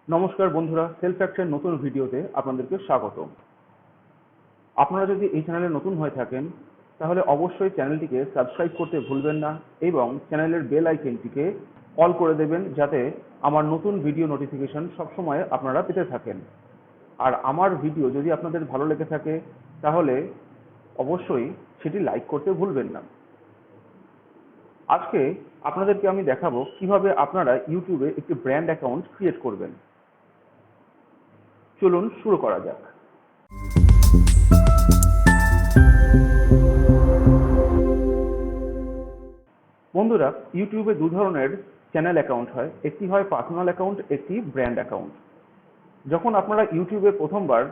নমস্কার বন্ধুরা, সেলফ্যাক্টের নতুন ভিডিওতে আপনাদেরকে স্বাগত। আপনারা যদি এই চ্যানেলে নতুন হয়ে থাকেন তাহলে অবশ্যই চ্যানেলটিকে সাবস্ক্রাইব করতে ভুলবেন না এবং চ্যানেলের বেল আইকনটিকে অল করে দেবেন যাতে আমার নতুন ভিডিও নোটিফিকেশন সবসময় আপনারা পেতে থাকেন। আর আমার ভিডিও যদি আপনাদের ভালো লেগে থাকে তাহলে অবশ্যই সেটি লাইক করতে ভুলবেন না। আজকে আপনাদেরকে আমি দেখাবো কিভাবে আপনারা ইউটিউবে একটি ব্র্যান্ড অ্যাকাউন্ট ক্রিয়েট করবেন। চলুন শুরু করা যাক। বন্ধুরা, ইউটিউবে দু ধরনের চ্যানেল অ্যাকাউন্ট হয়, একটি হয় পার্সোনাল অ্যাকাউন্ট, একটি ব্র্যান্ড অ্যাকাউন্ট। যখন আপনারা ইউটিউবে প্রথমবার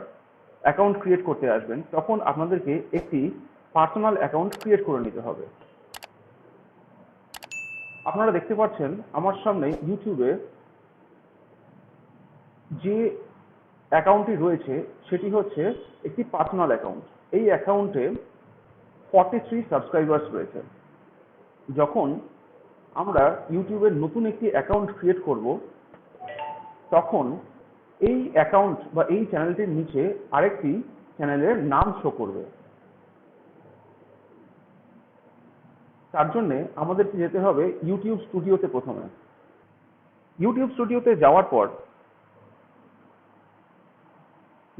অ্যাকাউন্ট ক্রিয়েট করতে আসবেন তখন আপনাদেরকে একটি পার্সোনাল অ্যাকাউন্ট ক্রিয়েট করে নিতে হবে। আপনারা দেখতে পাচ্ছেন আমার সামনে ইউটিউবে যে অ্যাকাউন্টটি রয়েছে সেটি হচ্ছে একটি পার্সোনাল অ্যাকাউন্ট। এই অ্যাকাউন্টে 43 সাবস্ক্রাইবার্স রয়েছে। যখন আমরা ইউটিউবের নতুন একটি অ্যাকাউন্ট ক্রিয়েট করব তখন এই অ্যাকাউন্ট বা এই চ্যানেলটির নিচে আরেকটি চ্যানেলের নাম শো করবে। তার জন্য আমাদেরকে যেতে হবে ইউটিউব স্টুডিওতে। প্রথমে ইউটিউব স্টুডিওতে যাওয়ার পর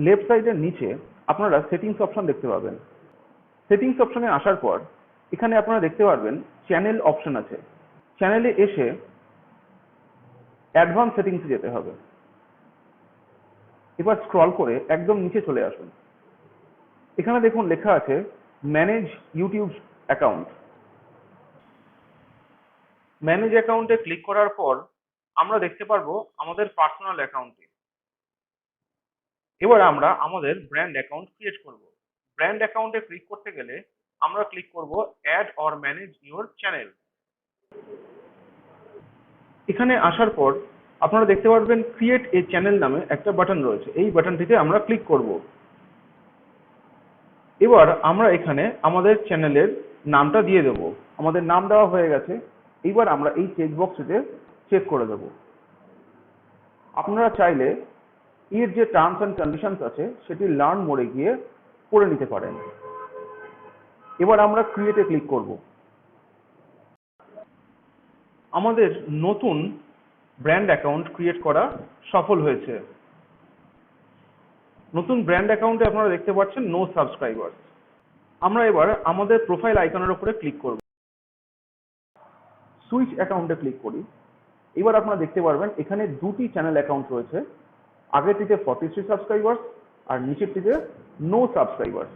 লেফট সাইডের নিচে আপনারা সেটিংস অপশন দেখতে পাবেন। সেটিংস অপশনে আসার পর এখানে আপনারা দেখতে পারবেন চ্যানেল অপশন আছে। চ্যানেলে এসে অ্যাডভান্স সেটিংসে যেতে হবে। এবার স্ক্রল করে একদম নিচে চলে আসুন। এখানে দেখুন লেখা আছে ম্যানেজ ইউটিউব অ্যাকাউন্ট। ম্যানেজ অ্যাকাউন্টে ক্লিক করার পর আমরা দেখতে পারবো আমাদের পার্সোনাল অ্যাকাউন্টে। এবার আমরা আমাদের ব্র্যান্ড অ্যাকাউন্ট ক্রিয়েট করব। ব্র্যান্ড অ্যাকাউন্টে ক্লিক করতে গেলে আমরা ক্লিক করব add or manage your channel. এখানে আসার পর আপনারা দেখতে পারবেন ক্রিয়েট এ চ্যানেল নামে একটা বাটন রয়েছে। এই বাটনটিতে আমরা ক্লিক করব। এবার আমরা এখানে আমাদের চ্যানেলের নামটা দিয়ে দেব। আমাদের নাম দেওয়া হয়ে গেছে। এইবার আমরা এই চেকবক্সটিতে চেক করে দেব। আপনারা চাইলে এর যে টার্মস অ্যান্ড কন্ডিশনস আছে সেটি লার্ন মোডে গিয়ে পড়ে নিতে পারেন। এবার আমরা ক্রিয়েটে ক্লিক করব। আমাদের নতুন ব্র্যান্ড অ্যাকাউন্ট ক্রিয়েট করা সফল হয়েছে। নতুন ব্র্যান্ড অ্যাকাউন্টে আপনারা দেখতে পাচ্ছেন নো সাবস্ক্রাইবার। আমরা এবার আমাদের প্রোফাইল আইকনের উপরে ক্লিক করব। সুইচ অ্যাকাউন্টে ক্লিক করি। এবার আপনারা দেখতে পারবেন এখানে দুটি চ্যানেল অ্যাকাউন্ট রয়েছে। আগেরটিতে 43 সাবস্ক্রাইবার্স আর নিচেরটিতে নো সাবস্ক্রাইবার্স।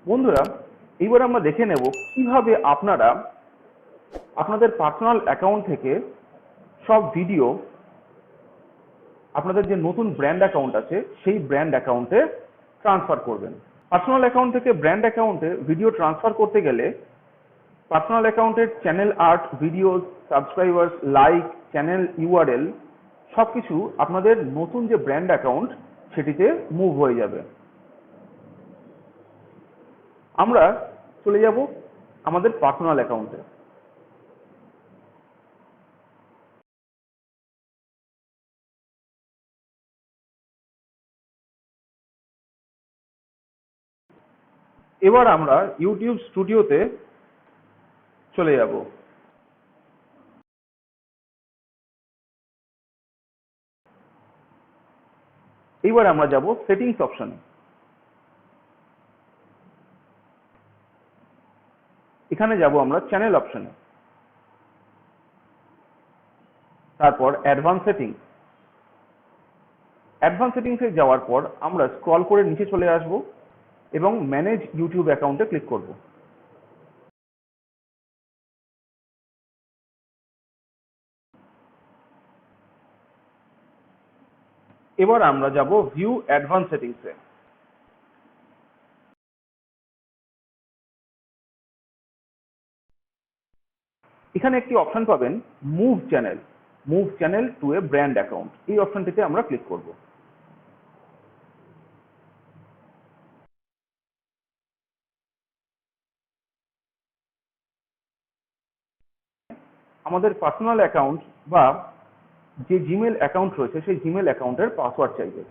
বন্ধুরা, এইবার আমরা দেখে নেব কিভাবে আপনারা আপনাদের পার্সোনাল অ্যাকাউন্ট থেকে সব ভিডিও আপনাদের যে নতুন ব্র্যান্ড অ্যাকাউন্ট আছে সেই ব্র্যান্ড অ্যাকাউন্টে ট্রান্সফার করবেন। পার্সোনাল অ্যাকাউন্ট থেকে ব্র্যান্ড অ্যাকাউন্টে ভিডিও ট্রান্সফার করতে গেলে পার্সোনাল অ্যাকাউন্টের channel art, videos, subscribers, like, channel URL সবকিছু আপনাদের নতুন যে ব্র্যান্ড অ্যাকাউন্ট সেটিতে মুভ হয়ে যাবে। আমরা চলে যাব আমাদের পার্সোনাল অ্যাকাউন্টে। এবার আমরা ইউটিউব স্টুডিওতে চলে যাব। এইবার আমরা যাব সেটিংস অপশনে। এখানে যাব আমরা চ্যানেল অপশনে, তারপর অ্যাডভান্স সেটিংস। অ্যাডভান্স সেটিংসে যাওয়ার পর আমরা স্ক্রল করে নিচে চলে আসব এবং ম্যানেজ ইউটিউব অ্যাকাউন্টে ক্লিক করব। এবার আমরা যাব ভিউ অ্যাডভান্স সেটিংসে। এখানে একটি অপশন পাবেন move channel to A brand account. এই অপশনটিতে আমরা ক্লিক করব। আমাদের পার্সোনাল অ্যাকাউন্ট বা যে জিমেল অ্যাকাউন্ট রয়েছে সেই জিমেল অ্যাকাউন্টের পাসওয়ার্ড চাইবে।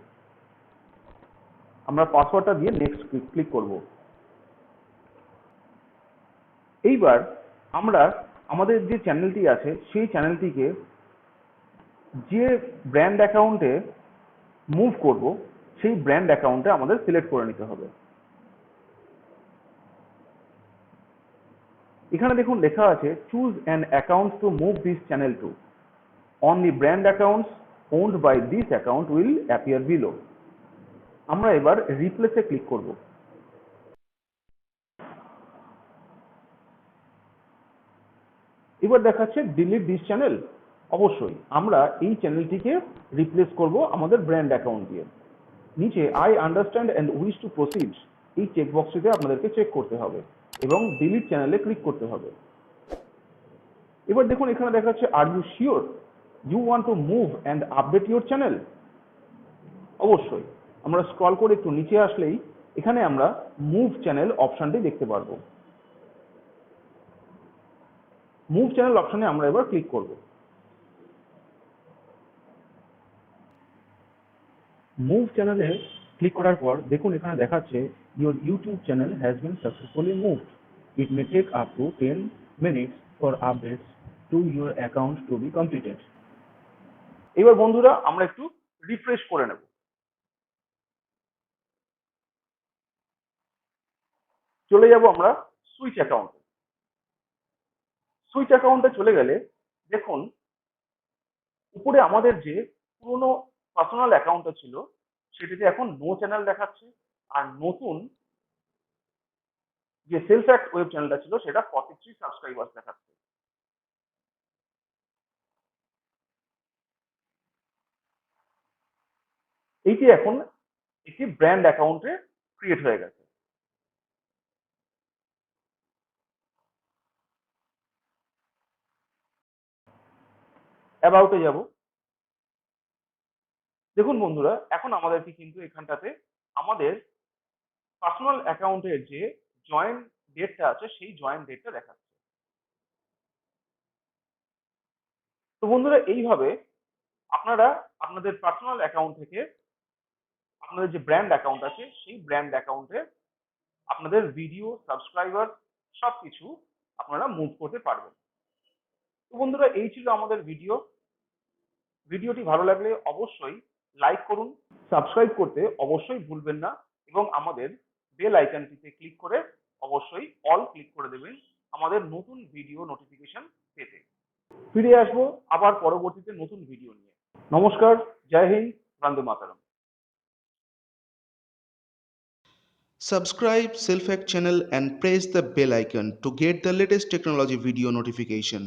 আমরা পাসওয়ার্ডটা দিয়ে নেক্সট ক্লিক করব। এইবার আমরা আমাদের যে চ্যানেলটি আছে সেই চ্যানেলটিকে যে ব্র্যান্ড অ্যাকাউন্টে মুভ করব সেই ব্র্যান্ড অ্যাকাউন্টে আমাদের সিলেক্ট করে নিতে হবে। এখানে দেখুন লেখা আছে choose an account to move this channel to, only brand accounts owned by this account will appear below. আমরা এবার রিপ্লেসে ক্লিক করব। এবার দেখাচ্ছে ডিলিট দিস চ্যানেল। অবশ্যই আমরা এই চ্যানেলটিকে রিপ্লেস করব আমাদের ব্র্যান্ড অ্যাকাউন্ট দিয়ে। নিচে I understand and wish to proceed এই চেকবক্সটিতে আপনাদেরকে চেক করতে হবে এবং ডিলিট চ্যানেলে ক্লিক করতে হবে। এবার দেখুন এখানে দেখাচ্ছে are you sure you want to move and update your channel. অবশ্যই আমরা স্ক্রল করে একটু নিচে আসলেই এখানে আমরা মুভ চ্যানেল অপশনটি দেখতে পারবো। মুভ চ্যানেল অপশনে আমরা এবার ক্লিক করব। মুভ চ্যানেলে ক্লিক করার পর দেখুন এখানে দেখাচ্ছে your YouTube channel has been successfully moved, it may take up to 10 minutes for updates to your account to be completed. এবার বন্ধুরা আমরা একটু রিফ্রেশ করে নেব। চলে যাব আমরা সুইচ অ্যাকাউন্টে। সুইচ অ্যাকাউন্টে চলে গেলে দেখুন উপরে আমাদের যে পুরনো পার্সোনাল অ্যাকাউন্টটা ছিল সেটিতে এখন নো চ্যানেল দেখাচ্ছে, আর নতুন যে সেলফ অ্যাক্ট ওয়েব চ্যানেলটা ছিল সেটা 43 সাবস্ক্রাইবার্স দেখাচ্ছে। এইটি এখন একটি ব্র্যান্ড অ্যাকাউন্টে ক্রিয়েট হয়ে গেছে। অ্যাবাউটে যাব। দেখুন বন্ধুরা এখন আমাদেরকে কিন্তু এখানটাতে আমাদের পার্সোনাল অ্যাকাউন্টের যে জয়েন ডেটটা আছে সেই জয়েন ডেটটা দেখাচ্ছে। তো বন্ধুরা এইভাবে আপনারা আপনাদের পার্সোনাল অ্যাকাউন্ট থেকে আপনাদের যে ব্র্যান্ড অ্যাকাউন্ট আছে সেই ব্র্যান্ড অ্যাকাউন্টে আপনাদের ভিডিও, সাবস্ক্রাইবার সবকিছু আপনারা মুভ করতে পারবেন। তো বন্ধুরা এই ছিল আমাদের ভিডিও। ভিডিওটি ভালো লাগলে অবশ্যই লাইক করুন, সাবস্ক্রাইব করতে অবশ্যই ভুলবেন না এবং আমাদের বেল আইকনটিতে ক্লিক করে অবশ্যই অল ক্লিক করে দেবেন আমাদের নতুন ভিডিও নোটিফিকেশন পেতে। ফিরে আসবো আবার পরবর্তীতে নতুন ভিডিও নিয়ে। নমস্কার, জয় হিন্দ, বন্দে মাতরম। Subscribe SELFACT channel and press the bell icon to get the latest technology video notification.